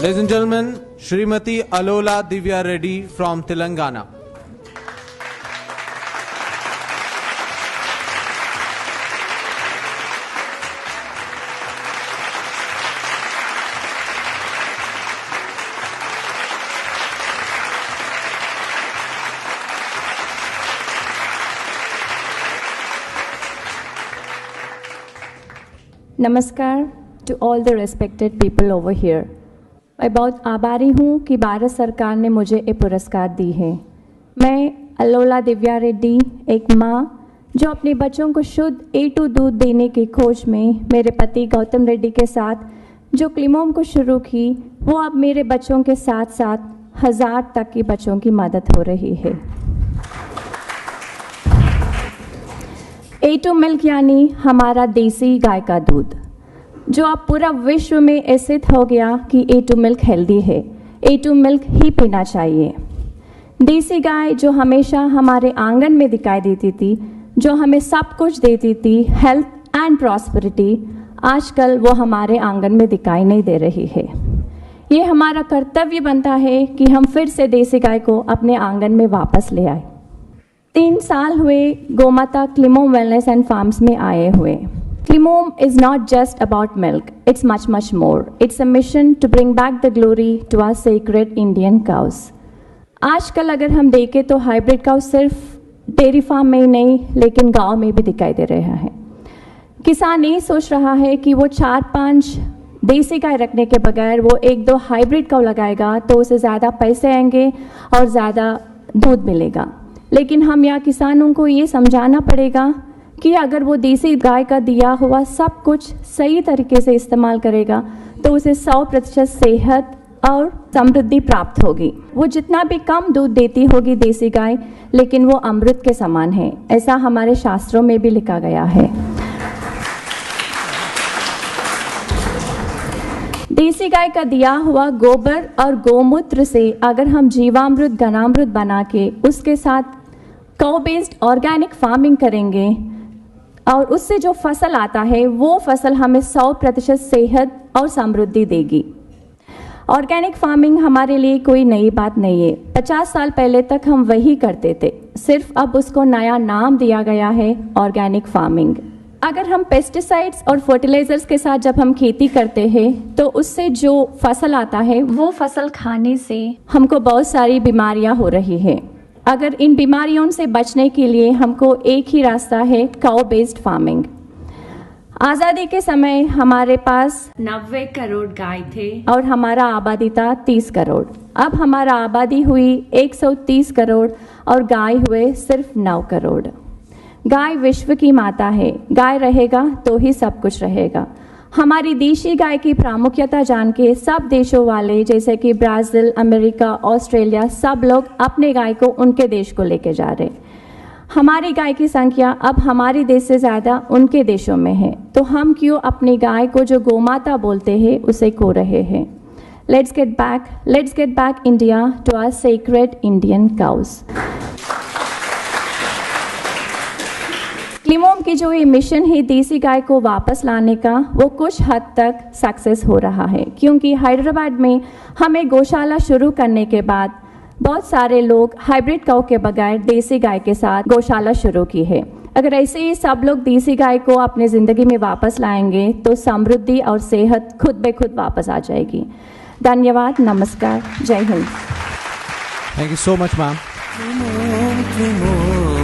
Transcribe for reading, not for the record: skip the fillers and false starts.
Ladies and gentlemen, Srimati Alola Divya Reddy from Telangana. नमस्कार to all the respected people over here. मैं बहुत आभारी हूँ कि भारत सरकार ने मुझे ये पुरस्कार दी है। मैं अलोला दिव्या रेड्डी, एक माँ जो अपने बच्चों को शुद्ध A2 दूध देने की खोज में मेरे पति गौतम रेड्डी के साथ जो क्लिमोम को शुरू की, वो अब मेरे बच्चों के साथ साथ 1000 तक की बच्चों की मदद हो रही है। A2 मिल्क यानी हमारा देसी गाय का दूध, जो अब पूरा विश्व में ऐसे हो गया कि A2 मिल्क हेल्दी है, A2 मिल्क ही पीना चाहिए। देसी गाय जो हमेशा हमारे आंगन में दिखाई देती थी, जो हमें सब कुछ देती थी, हेल्थ एंड प्रॉस्पेरिटी, आजकल वो हमारे आंगन में दिखाई नहीं दे रही है। ये हमारा कर्तव्य बनता है कि हम फिर से देसी गाय को अपने आंगन में वापस ले आए। 3 साल हुए गोमाता क्लिमोम वेलनेस एंड फार्म्स में आए हुए। Climome is not just about milk, it's much more. It's a mission to bring back the glory to our sacred Indian cows. आजकल अगर हम देखें तो हाइब्रिड काउ सिर्फ डेयरी फार्म में ही नहीं, लेकिन गांव में भी दिखाई दे रहा है। किसान ये सोच रहा है कि वो 4-5 देसी गाय रखने के बगैर वो 1-2 हाइब्रिड काउ लगाएगा तो उसे ज़्यादा पैसे आएंगे और ज़्यादा दूध मिलेगा। लेकिन हम यहाँ किसानों को ये समझाना पड़ेगा कि अगर वो देसी गाय का दिया हुआ सब कुछ सही तरीके से इस्तेमाल करेगा तो उसे 100% सेहत और समृद्धि प्राप्त होगी। वो जितना भी कम दूध देती होगी देसी गाय, लेकिन वो अमृत के समान है, ऐसा हमारे शास्त्रों में भी लिखा गया है। देसी गाय का दिया हुआ गोबर और गोमूत्र से अगर हम जीवामृत, घनामृत बना के उसके साथ काउ बेस्ड ऑर्गेनिक फार्मिंग करेंगे और उससे जो फसल आता है वो फसल हमें 100% सेहत और समृद्धि देगी। ऑर्गेनिक फार्मिंग हमारे लिए कोई नई बात नहीं है, 50 साल पहले तक हम वही करते थे, सिर्फ अब उसको नया नाम दिया गया है ऑर्गेनिक फार्मिंग। अगर हम पेस्टिसाइड्स और फर्टिलाइजर्स के साथ जब हम खेती करते हैं तो उससे जो फसल आता है वो फसल खाने से हमको बहुत सारी बीमारियां हो रही है। अगर इन बीमारियों से बचने के लिए हमको एक ही रास्ता है, काउ बेस्ड फार्मिंग। आज़ादी के समय हमारे पास 90 करोड़ गाय थे और हमारा आबादी था 30 करोड़। अब हमारा आबादी हुई 130 करोड़ और गाय हुए सिर्फ 9 करोड़। गाय विश्व की माता है, गाय रहेगा तो ही सब कुछ रहेगा। हमारी देशी गाय की प्रामुख्यता जान के सब देशों वाले जैसे कि ब्राज़ील, अमेरिका, ऑस्ट्रेलिया, सब लोग अपने गाय को उनके देश को लेके जा रहे। हमारी गाय की संख्या अब हमारे देश से ज़्यादा उनके देशों में है, तो हम क्यों अपनी गाय को जो गोमाता बोलते हैं उसे खो रहे हैं। Let's get back India to our sacred Indian cows. क्लिमोम की जो ये मिशन है देसी गाय को वापस लाने का, वो कुछ हद तक सक्सेस हो रहा है, क्योंकि हैदराबाद में हमें गौशाला शुरू करने के बाद बहुत सारे लोग हाइब्रिड काउ के बगैर देसी गाय के साथ गौशाला शुरू की है। अगर ऐसे ही सब लोग देसी गाय को अपने ज़िंदगी में वापस लाएंगे तो समृद्धि और सेहत खुद ब खुद वापस आ जाएगी। धन्यवाद, नमस्कार, जय Hind. Thank you so much, ma'am.